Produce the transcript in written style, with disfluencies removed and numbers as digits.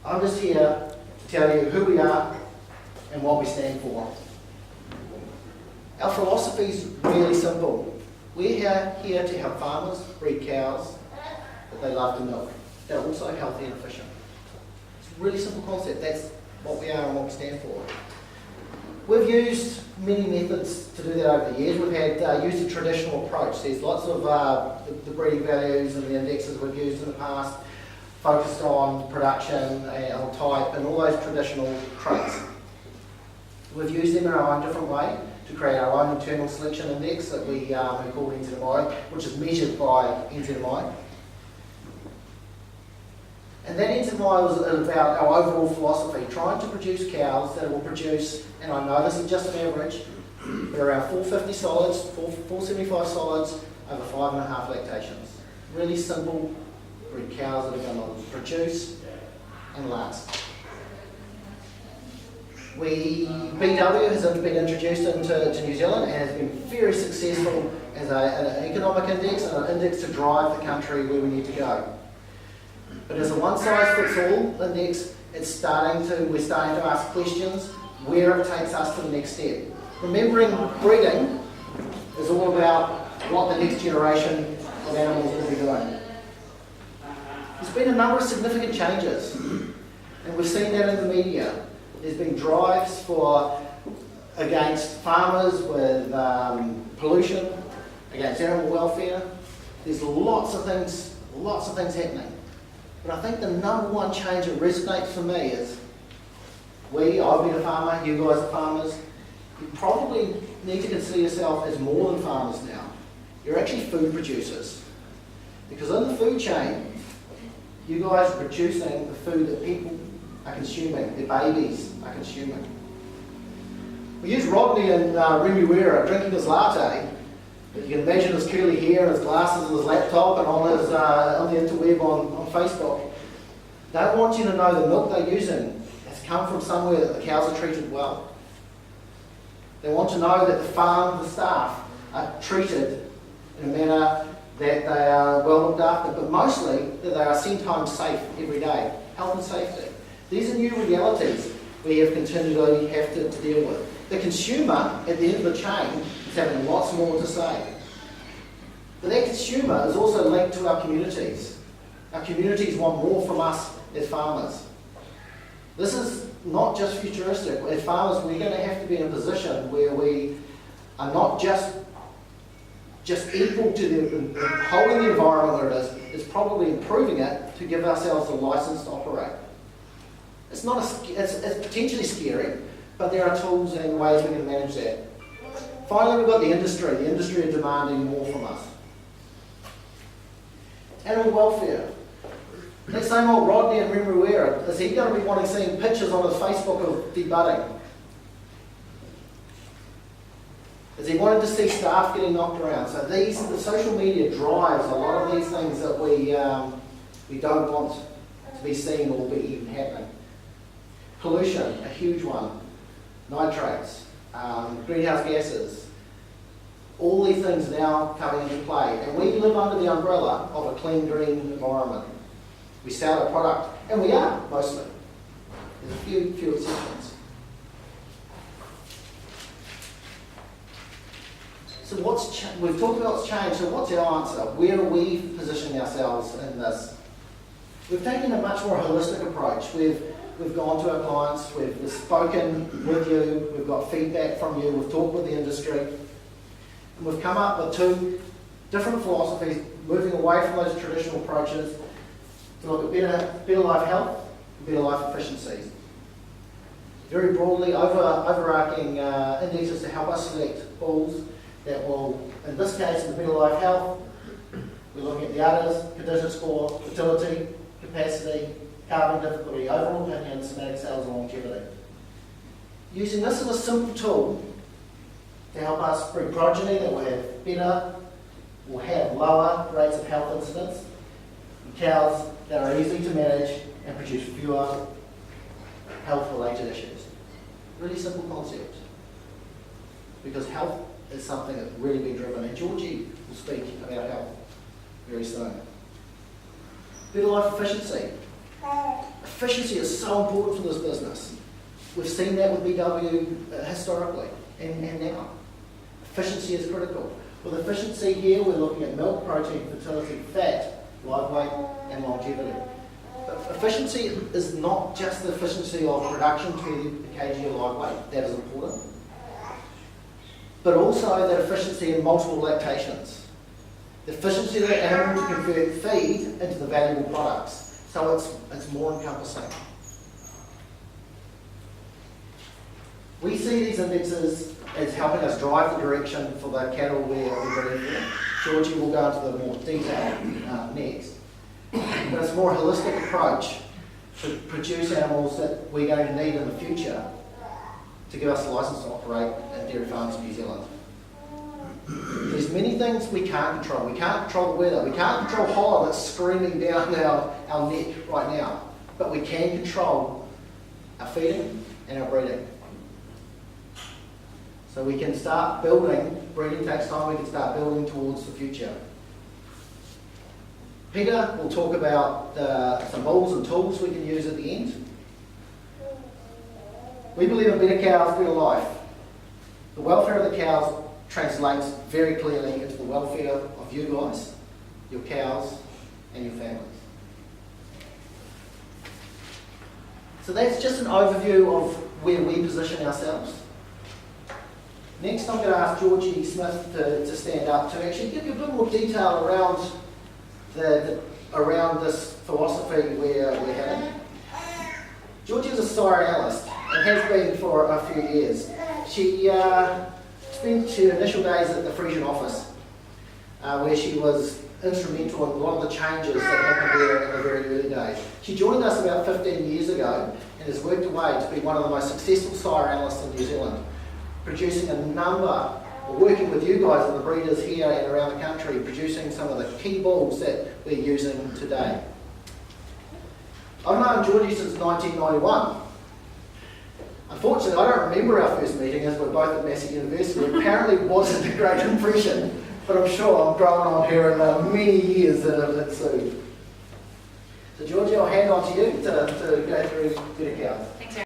I'm just here to tell you who we are and what we stand for. Our philosophy is really simple. We're here to help farmers breed cows that they love to milk. They're also healthy and efficient. It's a really simple concept. That's what we are and what we stand for. We've used many methods to do that over the years. We've had used a traditional approach. There's lots of the breeding values and the indexes we've used in the past, focused on production and on type and all those traditional traits. We've used them in our own different way to create our own internal selection index that we call NZMI, which is measured by NZMI. And that NZMI was about our overall philosophy, trying to produce cows that will produce, and I know this is just an average, but around 450 solids, 475 solids over 5.5 lactations. Really simple breed cows that are going to produce and last. BW has been introduced into New Zealand and has been very successful as an economic index and an index to drive the country where we need to go. But as a one-size-fits-all index, we're starting to ask questions where it takes us to the next step. Remembering breeding is all about what the next generation of animals will be doing. There's been a number of significant changes, and we've seen that in the media. There's been drives against farmers with pollution, against animal welfare. There's lots of things happening. But I think the number one change that resonates for me is I've been a farmer, you guys are farmers. You probably need to consider yourself as more than farmers now. You're actually food producers. Because in the food chain, you guys are producing the food that people are consuming, their babies are consuming. We use Rodney in Remuera drinking his latte. You can imagine his curly hair and his glasses and his laptop and on the interweb on Facebook. They want you to know the milk they're using has come from somewhere that the cows are treated well. They want to know that the staff are treated in a manner that they are well looked after, but mostly that they are sent home safe every day. Health and safety. These are new realities we have continually have to deal with. The consumer at the end of the chain is having lots more to say. But that consumer is also linked to our communities. Our communities want more from us as farmers. This is not just futuristic. As farmers, we're going to have to be in a position where we are not just equal to holding the environment where it is, it's probably improving it to give ourselves a license to operate. It's potentially scary, but there are tools and ways we can manage that. Finally, we've got the industry. The industry are demanding more from us. Animal welfare. That same old Rodney and Remuera, is he going to be seeing pictures on his Facebook of debudding? Is he wanting to see staff getting knocked around? So the social media drives a lot of these things that we don't want to be seen or be even happening. Pollution, a huge one. Nitrates, greenhouse gases. All these things now coming into play. And we live under the umbrella of a clean, green environment. We sell a product, and we are, mostly. There's a few exceptions. So we've talked about what's changed, so what's our answer? Where are we positioning ourselves in this? We've taken a much more holistic approach. We've gone to our clients, we've spoken with you, we've got feedback from you, we've talked with the industry, and we've come up with two different philosophies, moving away from those traditional approaches to look at better life health and better life efficiencies. Very broadly, overarching indexes to help us select bulls that will, in this case, in the better life health, we're looking at the others, condition score, fertility, capacity, calving difficulty, overall opinion, somatic sales and longevity. Using this as a simple tool to help us breed progeny that will have lower rates of health incidence, and cows that are easy to manage and produce fewer health-related issues. Really simple concept. Because health is something that's really been driven, and Georgie will speak about health very soon. Better life efficiency. Efficiency is so important for this business. We've seen that with BW historically and now. Efficiency is critical. With efficiency here, we're looking at milk, protein, fertility, fat, live weight, and longevity. But efficiency is not just the efficiency of production to the kg of live weight. That is important. But also that efficiency in multiple lactations. The efficiency of the animal to convert feed into the valuable products. So it's more encompassing. We see these indexes as helping us drive the direction for the cattle we're breeding for. Georgie will go into the more detail next. But it's a more holistic approach to produce animals that we're going to need in the future to give us a license to operate at dairy farms in New Zealand. There's many things we can't control. We can't control the weather. We can't control holler that's screaming down our neck right now. But we can control our feeding and our breeding. So we can start building, breeding takes time, we can start building towards the future. Peter will talk about some balls and tools we can use at the end. We believe in better cows, better life. The welfare of the cows translates very clearly into the welfare of you guys, your cows, and your families. So that's just an overview of where we position ourselves. Next, I'm going to ask Georgie Smith to stand up to actually give you a bit more detail around this philosophy we're heading. Georgie is a sire analyst and has been for a few years. She spent her initial days at the Frisian office, where she was instrumental in a lot of the changes that happened there in the very early days. She joined us about 15 years ago and has worked away to be one of the most successful sire analysts in New Zealand, producing a number, working with you guys and the breeders here and around the country, producing some of the key bulls that we're using today. I've known Georgie since 1991. Unfortunately, I don't remember our first meeting as we're both at Massey University. It apparently wasn't a great impression, but I'm sure I'm growing on here in the many years that have ensued. So Georgie, I'll hand on to you to go through better cows.